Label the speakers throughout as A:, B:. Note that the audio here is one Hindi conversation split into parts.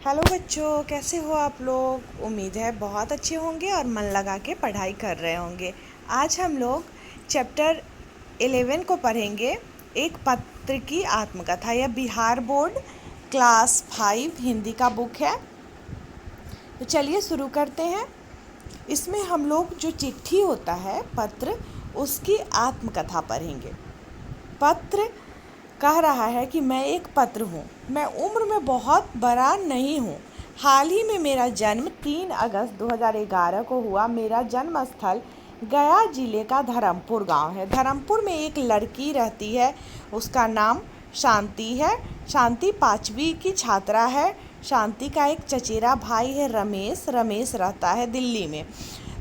A: हेलो बच्चों, कैसे हो आप लोग। उम्मीद है बहुत अच्छे होंगे और मन लगा के पढ़ाई कर रहे होंगे। आज हम लोग चैप्टर 11 को पढ़ेंगे। एक पत्र की आत्मकथा। यह बिहार बोर्ड क्लास 5 हिंदी का बुक है। तो चलिए शुरू करते हैं। इसमें हम लोग जो चिट्ठी होता है, पत्र, उसकी आत्मकथा पढ़ेंगे। पत्र कह रहा है कि मैं एक पत्र हूँ। मैं उम्र में बहुत बड़ा नहीं हूँ। हाल ही में मेरा जन्म 3 अगस्त 2011 को हुआ। मेरा जन्म स्थल गया जिले का धर्मपुर गांव है। धर्मपुर में एक लड़की रहती है, उसका नाम शांति है। शांति 5वीं की छात्रा है। शांति का एक चचेरा भाई है रमेश। रमेश रहता है दिल्ली में।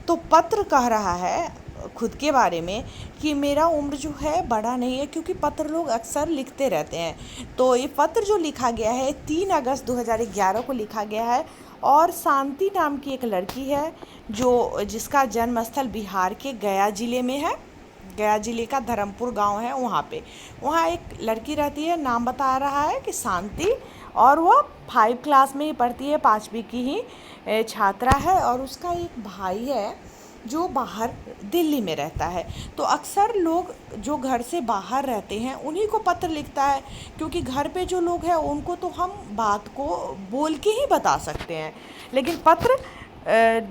A: तो पत्र कह रहा है खुद के बारे में कि मेरा उम्र जो है बड़ा नहीं है, क्योंकि पत्र लोग अक्सर लिखते रहते हैं। तो ये पत्र जो लिखा गया है 3 अगस्त 2011 को लिखा गया है। और शांति नाम की एक लड़की है जिसका जन्म स्थल बिहार के गया ज़िले में है। गया ज़िले का धर्मपुर गांव है, वहाँ एक लड़की रहती है। नाम बता रहा है कि शांति, और वह 5 क्लास में ही पढ़ती है, 5वीं की ही छात्रा है। और उसका एक भाई है जो बाहर दिल्ली में रहता है। तो अक्सर लोग जो घर से बाहर रहते हैं उन्हीं को पत्र लिखता है, क्योंकि घर पे जो लोग हैं उनको तो हम बात को बोल के ही बता सकते हैं, लेकिन पत्र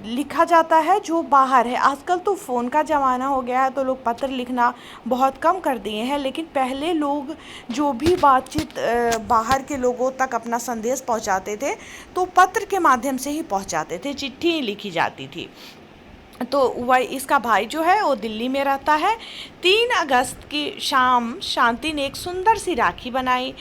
A: लिखा जाता है जो बाहर है। आजकल तो फ़ोन का ज़माना हो गया है, तो लोग पत्र लिखना बहुत कम कर दिए हैं, लेकिन पहले लोग जो भी बातचीत बाहर के लोगों तक अपना संदेश पहुंचाते थे तो पत्र के माध्यम से ही पहुंचाते थे, चिट्ठी लिखी जाती थी। तो वह इसका भाई जो है वो दिल्ली में रहता है। 3 अगस्त की शाम शांति ने एक सुंदर सी राखी बनाई।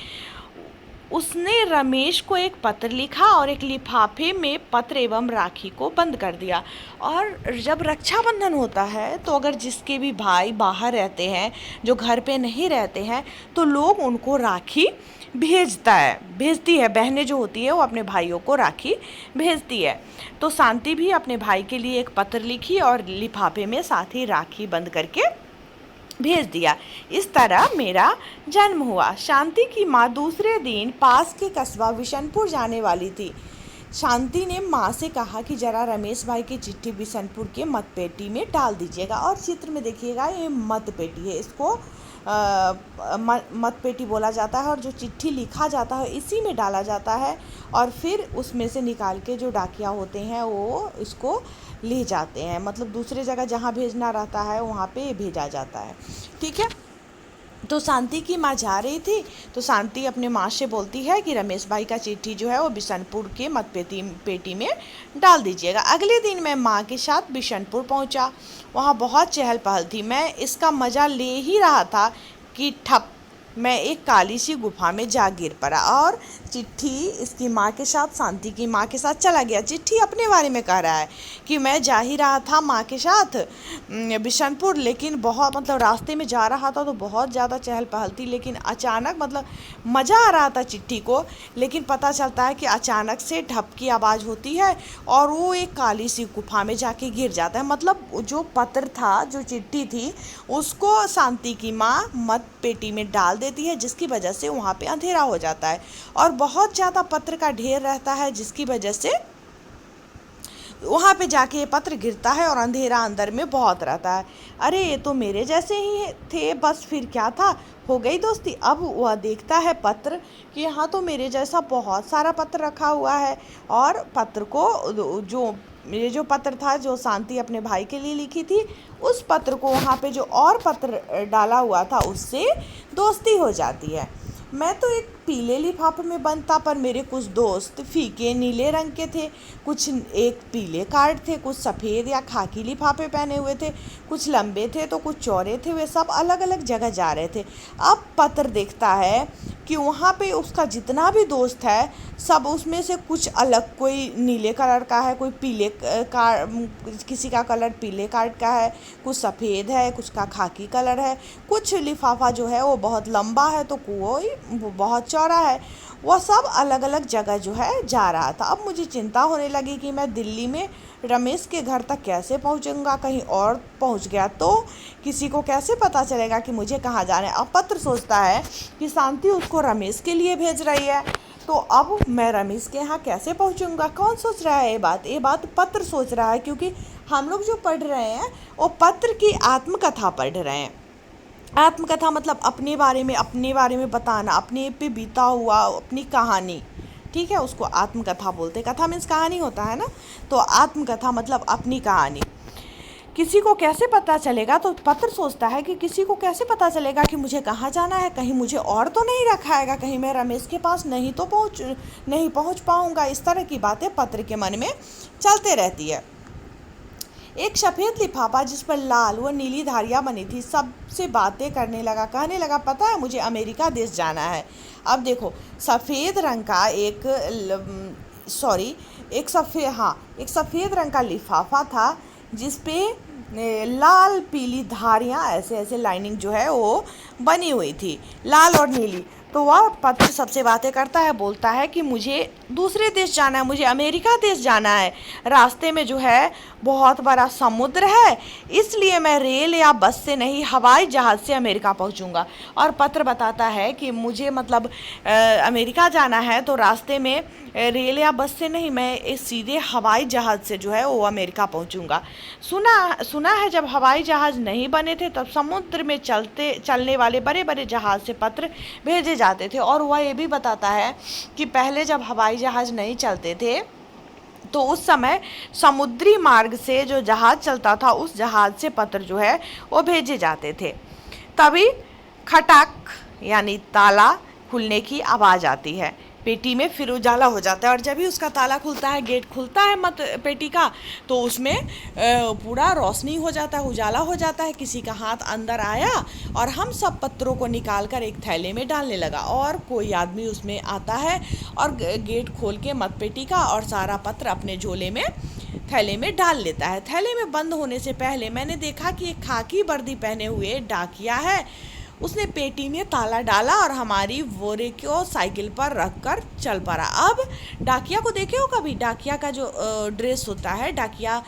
A: उसने रमेश को एक पत्र लिखा और एक लिफाफे में पत्र एवं राखी को बंद कर दिया। और जब रक्षाबंधन होता है तो अगर जिसके भी भाई बाहर रहते हैं, जो घर पे नहीं रहते हैं, तो लोग उनको राखी भेजती है। बहनें जो होती है वो अपने भाइयों को राखी भेजती है। तो शांति भी अपने भाई के लिए एक पत्र लिखी और लिफाफे में साथ ही राखी बंद करके भेज दिया। इस तरह मेरा जन्म हुआ। शांति की माँ दूसरे दिन पास के कस्बा बिशनपुर जाने वाली थी। शांति ने माँ से कहा कि जरा रमेश भाई की चिट्ठी बिशनपुर के मतपेटी में डाल दीजिएगा। और चित्र में देखिएगा, ये मतपेटी है, इसको मतपेटी बोला जाता है। और जो चिट्ठी लिखा जाता है इसी में डाला जाता है, और फिर उसमें से निकाल के जो डाकिया होते हैं वो इसको ले जाते हैं, मतलब दूसरे जगह जहाँ भेजना रहता है वहाँ पे भेजा जाता है। ठीक है। तो शांति की माँ जा रही थी, तो शांति अपने माँ से बोलती है कि रमेश भाई का चिट्ठी जो है वो बिशनपुर के पेटी में डाल दीजिएगा। अगले दिन मैं माँ के साथ बिशनपुर पहुँचा। वहाँ बहुत चहल पहल थी। मैं इसका मज़ा ले ही रहा था कि ठप मैं एक काली सी गुफा में जा गिर पड़ा। और चिट्ठी इसकी माँ के साथ, शांति की माँ के साथ चला गया। चिट्ठी अपने बारे में कह रहा है कि मैं जा ही रहा था माँ के साथ बिशनपुर, लेकिन बहुत रास्ते में जा रहा था तो बहुत ज़्यादा चहल पहल थी, लेकिन अचानक मज़ा आ रहा था चिट्ठी को, लेकिन पता चलता है कि अचानक से ढप की आवाज़ होती है और वो एक काली सी गुफा में जाके गिर जाता है। मतलब जो पत्र था, जो चिट्ठी थी, उसको शांति की माँ मत पेटी में डाल देती है, जिसकी वजह से वहाँ पे अंधेरा हो जाता है और बहुत ज़्यादा पत्र का ढेर रहता है, जिसकी वजह से वहाँ पे जाके ये पत्र गिरता है और अंधेरा अंदर में बहुत रहता है। अरे ये तो मेरे जैसे ही थे, बस फिर क्या था, हो गई दोस्ती। अब वह देखता है पत्र कि यहाँ तो मेरे जैसा बहुत सारा पत्र रखा हुआ है, और पत्र को जो पत्र था जो शांति अपने भाई के लिए लिखी थी, उस पत्र को वहाँ पे जो और पत्र डाला हुआ था उससे दोस्ती हो जाती है। मैं तो एक पीले लिफाफे में बंद था, पर मेरे कुछ दोस्त फीके नीले रंग के थे। कुछ एक पीले कार्ड थे, कुछ सफ़ेद या खाकी लिफाफे पहने हुए थे, कुछ लंबे थे तो कुछ चौड़े थे। वे सब अलग अलग जगह जा रहे थे। अब पत्र देखता है कि वहाँ पे उसका जितना भी दोस्त है, सब उसमें से कुछ अलग, कोई नीले कलर का है, कोई पीले किसी का कलर पीले कार्ड का है, कुछ सफ़ेद है, कुछ का खाकी कलर है, कुछ लिफाफा जो है वो बहुत लंबा है तो कोई वो बहुत चौड़ा है। वह सब अलग अलग जगह जो है जा रहा था। अब मुझे चिंता होने लगी कि मैं दिल्ली में रमेश के घर तक कैसे पहुंचूंगा, कहीं और पहुंच गया तो किसी को कैसे पता चलेगा कि मुझे कहाँ जाना है। अब पत्र सोचता है कि शांति उसको रमेश के लिए भेज रही है, तो अब मैं रमेश के यहाँ कैसे पहुँचूँगा? कौन सोच रहा है ये बात पत्र सोच रहा है, क्योंकि हम लोग जो पढ़ रहे हैं वो पत्र की आत्मकथा पढ़ रहे हैं। आत्मकथा मतलब अपने बारे में बताना, अपने पे बीता हुआ अपनी कहानी, ठीक है, उसको आत्मकथा बोलते हैं। कथा मीन्स कहानी होता है ना, तो आत्मकथा मतलब अपनी कहानी। किसी को कैसे पता चलेगा? तो पत्र सोचता है कि किसी को कैसे पता चलेगा कि मुझे कहाँ जाना है, कहीं मुझे और तो नहीं रखा है, कहीं मैं रमेश के पास नहीं पहुँच पाऊँगा। इस तरह की बातें पत्र के मन में चलते रहती है। एक सफ़ेद लिफाफा जिस पर लाल व नीली धारियाँ बनी थी सबसे बातें करने लगा, कहने लगा, पता है मुझे अमेरिका देश जाना है। अब देखो, सफ़ेद रंग का एक सफ़ेद रंग का लिफाफा था जिस पे लाल पीली धारियाँ ऐसे ऐसे लाइनिंग जो है वो बनी हुई थी, लाल और नीली। तो वह पत्र सबसे बातें करता है, बोलता है कि मुझे दूसरे देश जाना है, मुझे अमेरिका देश जाना है। रास्ते में जो है बहुत बड़ा समुद्र है, इसलिए मैं रेल या बस से नहीं हवाई जहाज़ से अमेरिका पहुंचूंगा। और पत्र बताता है कि मुझे मतलब अमेरिका जाना है तो रास्ते में रेल या बस से नहीं, मैं सीधे हवाई जहाज़ से जो है वो अमेरिका पहुंचूंगा। सुना है जब हवाई जहाज़ नहीं बने थे तब समुद्र में चलने वाले बड़े बड़े जहाज़ से पत्र भेजे जाते थे। और वह ये भी बताता है कि पहले जब हवाई जहाज़ नहीं चलते थे तो उस समय समुद्री मार्ग से जो जहाज़ चलता था उस जहाज़ से पत्र जो है वो भेजे जाते थे। तभी खटाक यानी ताला खुलने की आवाज़ आती है, पेटी में फिर उजाला हो जाता है। और जब भी उसका ताला खुलता है, गेट खुलता है मत पेटी का, तो उसमें पूरा रोशनी हो जाता है, उजाला हो जाता है। किसी का हाथ अंदर आया और हम सब पत्रों को निकाल कर एक थैले में डालने लगा। और कोई आदमी उसमें आता है और गेट खोल के मत पेटी का और सारा पत्र अपने झोले में थैले में डाल लेता है। थैले में बंद होने से पहले मैंने देखा कि एक खाकी वर्दी पहने हुए डाकिया है, उसने पेटी में ताला डाला और हमारी बोरे को साइकिल पर रख कर चल पड़ा। अब डाकिया को देखे हो कभी? डाकिया का जो ड्रेस होता है, डाकिया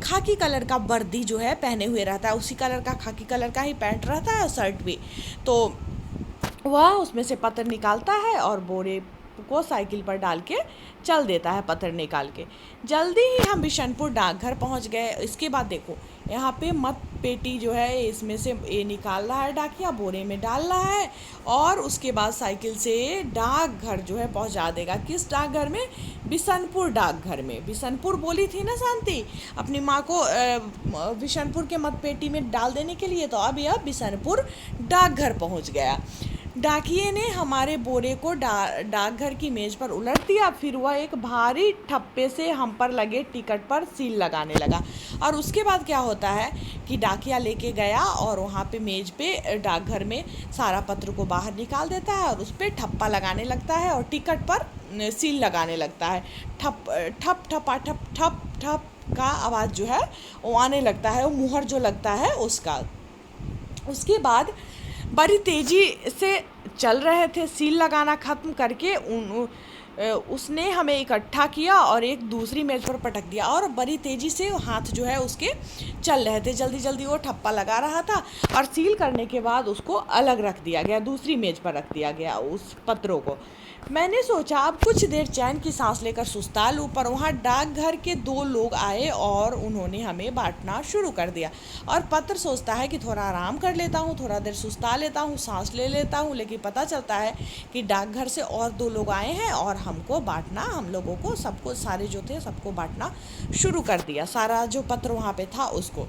A: खाकी कलर का वर्दी जो है पहने हुए रहता है, उसी कलर का खाकी कलर का ही पैंट रहता है, शर्ट भी। तो वह उसमें से पत्र निकालता है और बोरे को साइकिल पर डाल के चल देता है पत्र निकाल के। जल्दी ही हम बिशनपुर डाकघर पहुंच गए। इसके बाद देखो, यहाँ पे मत पेटी जो है इसमें से ये निकाल रहा है डाकिया, बोरे में डाल रहा है और उसके बाद साइकिल से डाकघर जो है पहुंचा देगा। किस डाकघर में? बिशनपुर डाकघर में। बिशनपुर बोली थी ना शांति अपनी माँ को बिशनपुर के मत पेटी में डाल देने के लिए, तो अब यह बिशनपुर डाकघर पहुंच गया। डाकिये ने हमारे बोरे को डाकघर की मेज पर उलट दिया, फिर वह एक भारी ठप्पे से हम पर लगे टिकट पर सील लगाने लगा। और उसके बाद क्या होता है कि डाकिया लेके गया और वहाँ पे मेज पे डाकघर में सारा पत्र को बाहर निकाल देता है और उस पर ठप्पा लगाने लगता है और टिकट पर सील लगाने लगता है। ठप ठप ठपा ठप ठप ठप का आवाज़ जो है वो आने लगता है, वो मुहर जो लगता है उसका। उसके बाद बड़ी तेज़ी से चल रहे थे, सील लगाना ख़त्म करके उसने हमें इकट्ठा किया और एक दूसरी मेज़ पर पटक दिया और बड़ी तेज़ी से हाथ जो है उसके चल रहे थे। जल्दी जल्दी वो ठप्पा लगा रहा था और सील करने के बाद उसको अलग रख दिया गया, दूसरी मेज़ पर रख दिया गया उस पत्रों को। मैंने सोचा अब कुछ देर चैन की सांस लेकर सुस्ता लूँ, पर वहाँ डाकघर के 2 लोग आए और उन्होंने हमें बांटना शुरू कर दिया। और पत्र सोचता है कि थोड़ा आराम कर लेता हूँ, थोड़ा देर सुस्ता लेता हूँ, सांस ले लेता हूँ, लेकिन पता चलता है कि डाकघर से और 2 लोग आए हैं और हमको बांटना, हम लोगों को सबको, सारे जो थे सबको बांटना शुरू कर दिया, सारा जो पत्र वहाँ पे था उसको।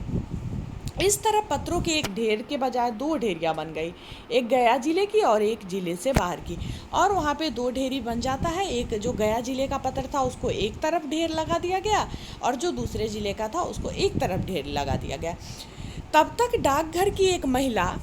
A: इस तरह पत्रों के एक ढेर के बजाय 2 ढेरियाँ बन गई, एक गया जिले की और एक जिले से बाहर की। और वहाँ पे 2 ढेरी बन जाता है। एक जो गया जिले का पत्र था उसको एक तरफ ढेर लगा दिया गया और जो दूसरे जिले का था उसको एक तरफ ढेर लगा दिया गया। तब तक डाकघर की एक महिला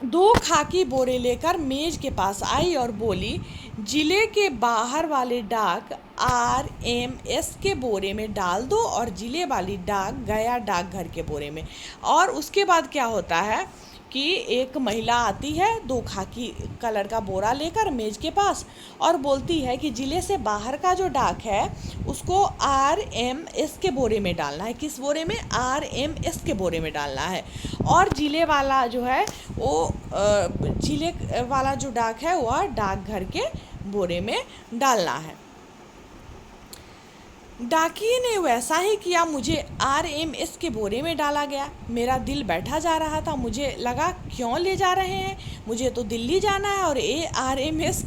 A: 2 खाकी बोरे लेकर मेज के पास आई और बोली, जिले के बाहर वाले डाक RMS के बोरे में डाल दो और जिले वाली डाक गया डाकघर के बोरे में। और उसके बाद क्या होता है कि एक महिला आती है 2 खाकी कलर का बोरा लेकर मेज के पास और बोलती है कि जिले से बाहर का जो डाक है उसको RMS के बोरे में डालना है। किस बोरे में? RMS के बोरे में डालना है। और जिले वाला जो है वो जिले वाला जो डाक है वह डाकघर के बोरे में डालना है। डाकिये ने वैसा ही किया, मुझे RMS के बोरे में डाला गया। मेरा दिल बैठा जा रहा था, मुझे लगा क्यों ले जा रहे हैं, मुझे तो दिल्ली जाना है और ये RMS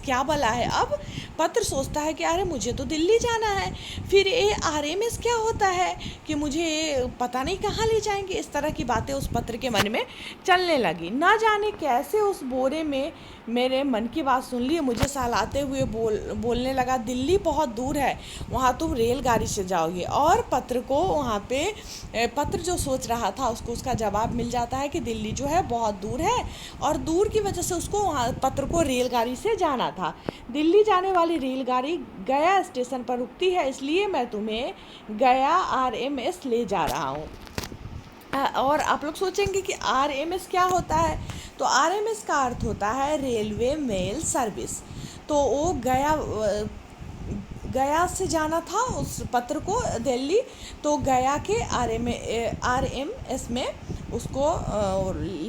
A: क्या वाला है। अब पत्र सोचता है कि अरे मुझे तो दिल्ली जाना है, फिर ये RMS क्या होता है कि मुझे पता नहीं कहाँ ले जाएंगे। इस तरह की बातें उस पत्र के मन में चलने लगी। ना जाने कैसे उस बोरे में मेरे मन की बात सुन ली, मुझे सहलाते हुए बोलने लगा, दिल्ली बहुत दूर है, वहाँ तुम रेलगाड़ी से जाओगे। और पत्र को वहाँ पे पत्र जो सोच रहा था उसको उसका जवाब मिल जाता है कि दिल्ली जो है बहुत दूर है, और दूर की वजह से उसको वहाँ पत्र को रेलगाड़ी से जाना था। दिल्ली जाने वाली रेलगाड़ी गया स्टेशन पर रुकती है, इसलिए मैं तुम्हें गया RMS ले जा रहा हूँ। और आप लोग सोचेंगे कि RMS क्या होता है, तो RMS का अर्थ होता है रेलवे मेल सर्विस। तो वो गया से जाना था उस पत्र को दिल्ली, तो गया के RMS में उसको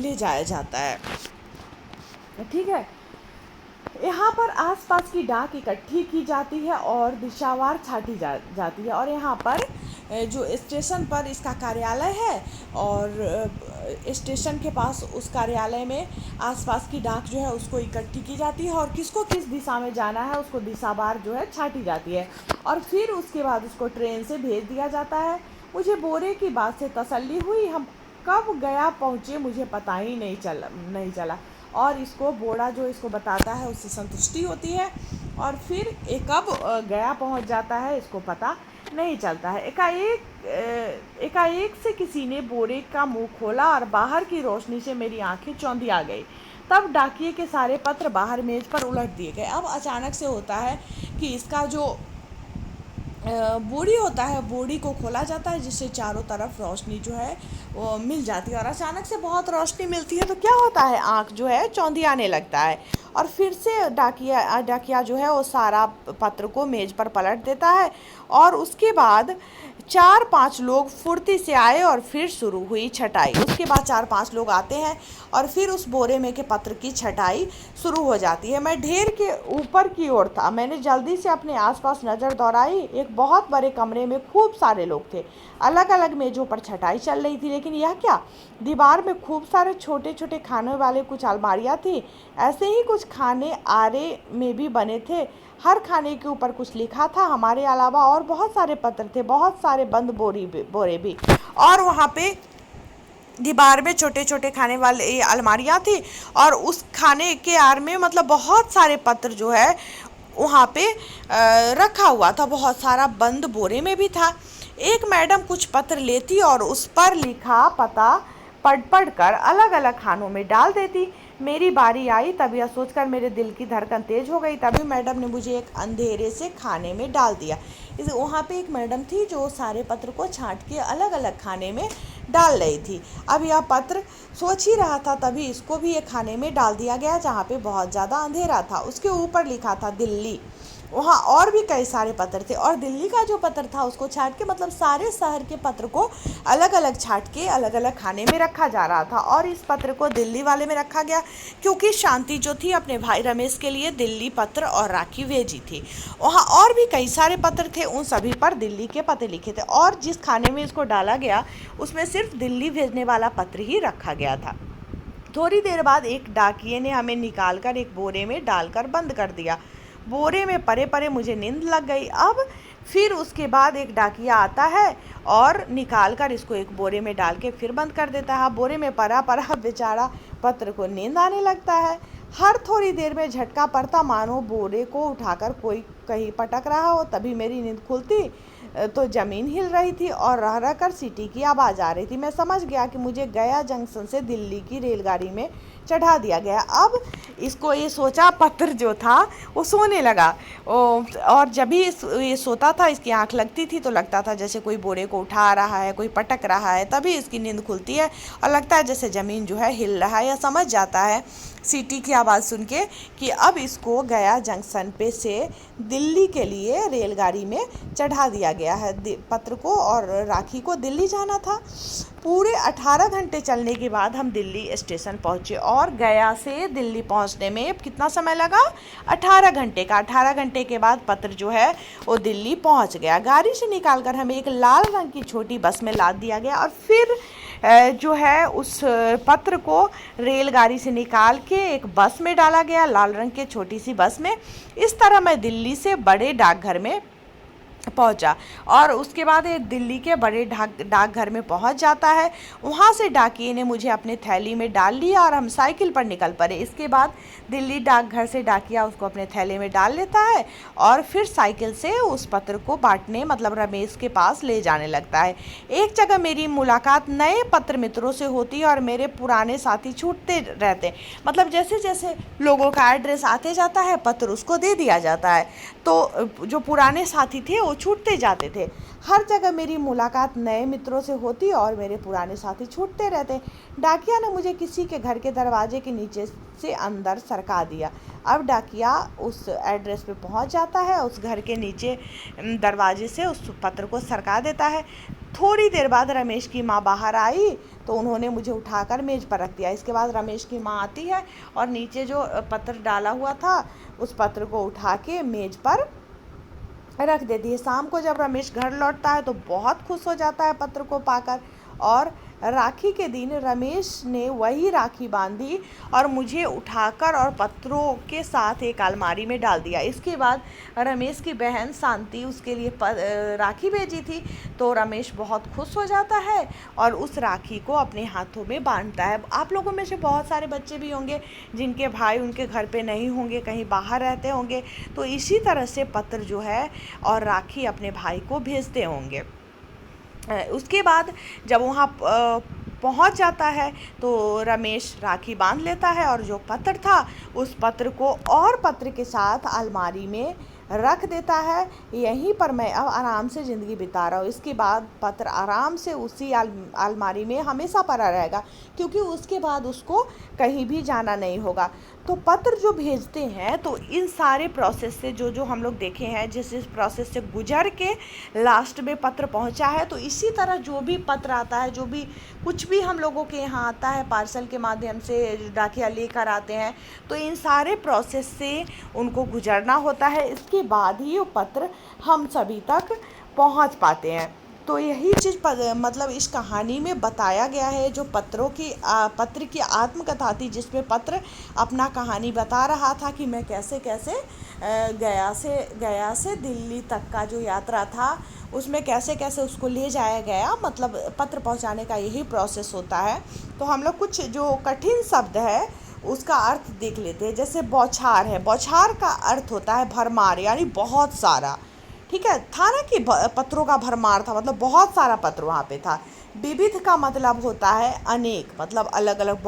A: ले जाया जाता है। ठीक है, यहाँ पर आसपास की डाक इकट्ठी की जाती है और दिशावार छाटी जाती है। और यहाँ पर जो स्टेशन पर इसका कार्यालय है, और स्टेशन के पास उस कार्यालय में आसपास की डाक जो है उसको इकट्ठी की जाती है, और किसको किस दिशा में जाना है उसको दिशावार जो है छाटी जाती है, और फिर उसके बाद उसको ट्रेन से भेज दिया जाता है। मुझे बोरे की बात से तसल्ली हुई, हम कब गया पहुँचे मुझे पता ही नहीं चला। और इसको बोरा जो इसको बताता है उससे संतुष्टि होती है, और फिर ये कब गया पहुंच जाता है इसको पता नहीं चलता है। एकाएक से किसी ने बोरे का मुंह खोला और बाहर की रोशनी से मेरी आंखें चौंधी आ गई। तब डाकिये के सारे पत्र बाहर मेज पर उलट दिए गए। अब अचानक से होता है कि इसका जो बोरी होता है, बोरी को खोला जाता है, जिससे चारों तरफ रोशनी जो है वो मिल जाती है, और अचानक से बहुत रोशनी मिलती है तो क्या होता है, आँख जो है चौंधी आने लगता है। और फिर से डाकिया जो है वो सारा पत्र को मेज पर पलट देता है, और उसके बाद 4-5 लोग फुर्ती से आए और फिर शुरू हुई छटाई। उसके बाद 4-5 लोग आते हैं और फिर उस बोरे में के पत्र की छटाई शुरू हो जाती है। मैं ढेर के ऊपर की ओर था, मैंने जल्दी से अपने आसपास नज़र दौड़ाई। एक बहुत बड़े कमरे में खूब सारे लोग थे, अलग अलग मेज़ों पर छटाई चल रही थी। लेकिन यह क्या, दीवार में खूब सारे छोटे छोटे खाने वाले कुछ अलमारियाँ थी। ऐसे ही कुछ खाने आरे में भी बने थे, हर खाने के ऊपर कुछ लिखा था। हमारे अलावा और बहुत सारे पत्र थे, बहुत सारे बंद बोरे भी। और वहाँ पे दीवार में छोटे छोटे खाने वाले अलमारियाँ थी, और उस खाने के आर में मतलब बहुत सारे पत्र जो है वहाँ पे रखा हुआ था, बहुत सारा बंद बोरे में भी था। एक मैडम कुछ पत्र लेती और उस पर लिखा पता पढ़ कर अलग अलग खानों में डाल देती। मेरी बारी आई, तब यह सोचकर मेरे दिल की धड़कन तेज हो गई। तभी मैडम ने मुझे एक अंधेरे से खाने में डाल दिया। वहाँ पे एक मैडम थी जो सारे पत्र को छांट के अलग अलग खाने में डाल रही थी। अब यह पत्र सोच ही रहा था, तभी इसको भी एक खाने में डाल दिया गया जहाँ पे बहुत ज़्यादा अंधेरा था। उसके ऊपर लिखा था दिल्ली। वहाँ और भी कई सारे पत्र थे, और दिल्ली का जो पत्र था उसको छांट के मतलब सारे शहर के पत्र को अलग अलग छांट के अलग अलग खाने में रखा जा रहा था। और इस पत्र को दिल्ली वाले में रखा गया, क्योंकि शांति जो थी अपने भाई रमेश के लिए दिल्ली पत्र और राखी भेजी थी। वहाँ और भी कई सारे पत्र थे, उन सभी पर दिल्ली के पते लिखे थे, और जिस खाने में इसको डाला गया उसमें सिर्फ दिल्ली भेजने वाला पत्र ही रखा गया था। थोड़ी देर बाद एक डाकिये ने हमें निकालकर एक बोरे में डालकर बंद कर दिया। बोरे में परे परे मुझे नींद लग गई। अब फिर उसके बाद एक डाकिया आता है और निकाल कर इसको एक बोरे में डाल के फिर बंद कर देता है। बोरे में परा परा बेचारा पत्र को नींद आने लगता है। हर थोड़ी देर में झटका पड़ता, मानो बोरे को उठाकर कोई कहीं पटक रहा हो। तभी मेरी नींद खुलती तो ज़मीन हिल रही थी और रह रह कर सीटी की आवाज़ आ रही थी। मैं समझ गया कि मुझे गया जंक्शन से दिल्ली की रेलगाड़ी में चढ़ा दिया गया। अब इसको ये सोचा, पत्र जो था वो सोने लगा, और जब भी ये सोता था इसकी आंख लगती थी तो लगता था जैसे कोई बोरे को उठा रहा है, कोई पटक रहा है। तभी इसकी नींद खुलती है और लगता है जैसे ज़मीन जो है हिल रहा है, या समझ जाता है सीटी की आवाज़ सुन के कि अब इसको गया जंक्शन पे से दिल्ली के लिए रेलगाड़ी में चढ़ा दिया गया है। पत्र को और राखी को दिल्ली जाना था। पूरे 18 घंटे चलने के बाद हम दिल्ली स्टेशन पहुँचे और गया से दिल्ली पहुंचने में कितना समय लगा? 18 घंटे का। 18 घंटे के बाद पत्र जो है वो दिल्ली पहुंच गया। गाड़ी से निकालकर हमें एक लाल रंग की छोटी बस में लाद दिया गया और फिर जो है उस पत्र को रेलगाड़ी से निकाल के एक बस में डाला गया, लाल रंग के छोटी सी बस में। इस तरह मैं दिल्ली से बड़े डाकघर में पहुंचा और उसके बाद ये दिल्ली के बड़े डाकघर में पहुंच जाता है। वहां से डाकिये ने मुझे अपने थैली में डाल लिया और हम साइकिल पर निकल पड़े। इसके बाद दिल्ली डाकघर से डाकिया उसको अपने थैले में डाल लेता है और फिर साइकिल से उस पत्र को बांटने मतलब रमेश के पास ले जाने लगता है। एक जगह मेरी मुलाकात नए पत्र मित्रों से होती है और मेरे पुराने साथी छूटते रहते। मतलब जैसे जैसे लोगों का एड्रेस आते जाता है पत्र उसको दे दिया जाता है, तो जो पुराने साथी थे वो छूटते जाते थे। हर जगह मेरी मुलाकात नए मित्रों से होती और मेरे पुराने साथी छूटते रहते। डाकिया ने मुझे किसी के घर के दरवाजे के नीचे से अंदर सरका दिया। अब डाकिया उस एड्रेस पे पहुंच जाता है, उस घर के नीचे दरवाजे से उस पत्र को सरका देता है। थोड़ी देर बाद रमेश की माँ बाहर आई तो उन्होंने मुझे उठाकर मेज़ पर रख दिया। इसके बाद रमेश की माँ आती है और नीचे जो पत्र डाला हुआ था उस पत्र को उठा के मेज़ पर रख देती है। शाम को जब रमेश घर लौटता है तो बहुत खुश हो जाता है पत्र को पाकर। और राखी के दिन रमेश ने वही राखी बांधी और मुझे उठाकर और पत्रों के साथ एक अलमारी में डाल दिया। इसके बाद रमेश की बहन शांति उसके लिए राखी भेजी थी, तो रमेश बहुत खुश हो जाता है और उस राखी को अपने हाथों में बांधता है। आप लोगों में से बहुत सारे बच्चे भी होंगे जिनके भाई उनके घर पे नहीं होंगे, कहीं बाहर रहते होंगे, तो इसी तरह से पत्र जो है और राखी अपने भाई को भेजते होंगे। उसके बाद जब वहाँ पहुँच जाता है तो रमेश राखी बांध लेता है और जो पत्र था उस पत्र को और पत्र के साथ अलमारी में रख देता है। यहीं पर मैं अब आराम से ज़िंदगी बिता रहा हूँ। इसके बाद पत्र आराम से उसी अलमारी में हमेशा पड़ा रहेगा, क्योंकि उसके बाद उसको कहीं भी जाना नहीं होगा। तो पत्र जो भेजते हैं तो इन सारे प्रोसेस से जो हम लोग देखे हैं, जिस प्रोसेस से गुजर के लास्ट में पत्र पहुंचा है, तो इसी तरह जो भी पत्र आता है, जो भी कुछ भी हम लोगों के यहाँ आता है पार्सल के माध्यम से डाकिया लेकर आते हैं, तो इन सारे प्रोसेस से उनको गुजरना होता है। इसके बाद ही वो पत्र हम सभी तक पहुंच पाते हैं। तो यही चीज़ मतलब इस कहानी में बताया गया है। जो पत्र की आत्मकथा थी, जिसमें पत्र अपना कहानी बता रहा था कि मैं कैसे कैसे गया से दिल्ली तक का जो यात्रा था उसमें कैसे कैसे उसको ले जाया गया। मतलब पत्र पहुंचाने का यही प्रोसेस होता है। तो हम लोग कुछ जो कठिन शब्द है उसका अर्थ देख लेते हैं। जैसे बौछार है, बौछार का अर्थ होता है भरमार, यानी बहुत सारा। ठीक है, था ना कि पत्रों का भरमार था, मतलब बहुत सारा पत्र वहाँ पे था। विविध का मतलब होता है अनेक, मतलब अलग अलग,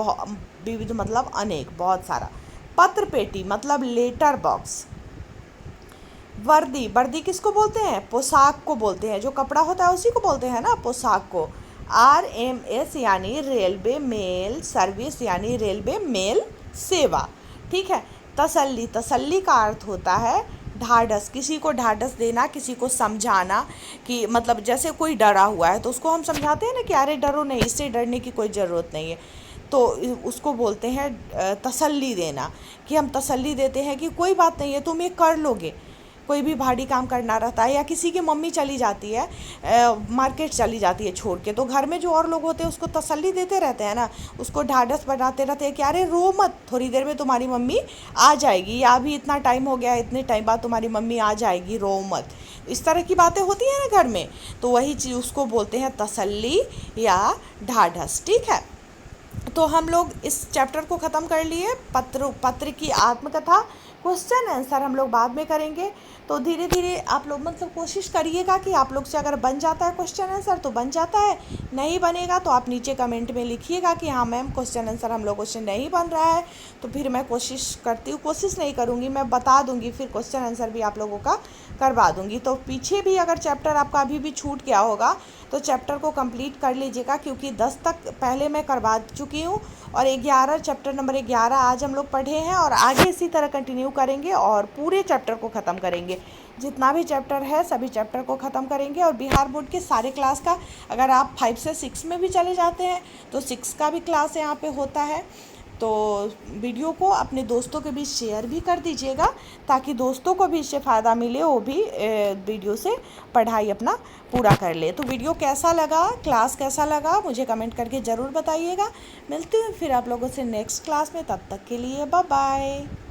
A: विविध मतलब अनेक, बहुत सारा। पत्र पेटी मतलब लेटर बॉक्स। वर्दी किसको बोलते हैं? पोशाक को बोलते हैं। जो कपड़ा होता है उसी को बोलते हैं ना, पोशाक को। RMS यानी रेलवे मेल सर्विस, यानी रेलवे मेल सेवा। ठीक है। तसल्ली का अर्थ होता है ढाढ़स, किसी को ढाढ़स देना, किसी को समझाना। कि मतलब जैसे कोई डरा हुआ है तो उसको हम समझाते हैं ना कि अरे डरो नहीं, इससे डरने की कोई ज़रूरत नहीं है, तो उसको बोलते हैं तसल्ली देना। कि हम तसल्ली देते हैं कि कोई बात नहीं है, तुम ये कर लोगे। कोई भी भारी काम करना रहता है, या किसी की मम्मी चली जाती है मार्केट चली जाती है छोड़ के, तो घर में जो और लोग होते हैं उसको तसल्ली देते रहते हैं ना, उसको ढाढ़स बढ़ाते रहते हैं कि अरे रो मत, थोड़ी देर में तुम्हारी मम्मी आ जाएगी, या अभी इतना टाइम हो गया, इतने टाइम बाद तुम्हारी मम्मी आ जाएगी, रो मत। इस तरह की बातें होती हैं ना घर में, तो वही चीज़ उसको बोलते हैं तसल्ली या ढाढ़स। ठीक है, तो हम लोग इस चैप्टर को ख़त्म कर लिए। पत्र की आत्मकथा। क्वेश्चन आंसर हम लोग बाद में करेंगे। तो धीरे धीरे आप लोग मतलब कोशिश करिएगा कि आप लोग से अगर बन जाता है क्वेश्चन आंसर तो बन जाता है, नहीं बनेगा तो आप नीचे कमेंट में लिखिएगा कि हाँ मैम क्वेश्चन आंसर हम लोगों से नहीं बन रहा है। तो फिर मैं कोशिश नहीं करूँगी, मैं बता दूँगी, फिर क्वेश्चन आंसर भी आप लोगों का करवा दूँगी। तो पीछे भी अगर चैप्टर आपका अभी भी छूट गया होगा तो चैप्टर को कंप्लीट कर लीजिएगा, क्योंकि 10 तक पहले मैं करवा चुकी हूँ और 11 चैप्टर नंबर 11 आज हम लोग पढ़े हैं, और आगे इसी तरह कंटिन्यू करेंगे और पूरे चैप्टर को ख़त्म करेंगे। जितना भी चैप्टर है सभी चैप्टर को ख़त्म करेंगे। और बिहार बोर्ड के सारे क्लास का, अगर आप 5 से 6 में भी चले जाते हैं तो 6 का भी क्लास यहाँ पे होता है। तो वीडियो को अपने दोस्तों के बीच शेयर भी कर दीजिएगा, ताकि दोस्तों को भी इससे फ़ायदा मिले, वो भी वीडियो से पढ़ाई अपना पूरा कर ले। तो वीडियो कैसा लगा, क्लास कैसा लगा, मुझे कमेंट करके ज़रूर बताइएगा। मिलती हूँ फिर आप लोगों से नेक्स्ट क्लास में, तब तक के लिए बाय बाय।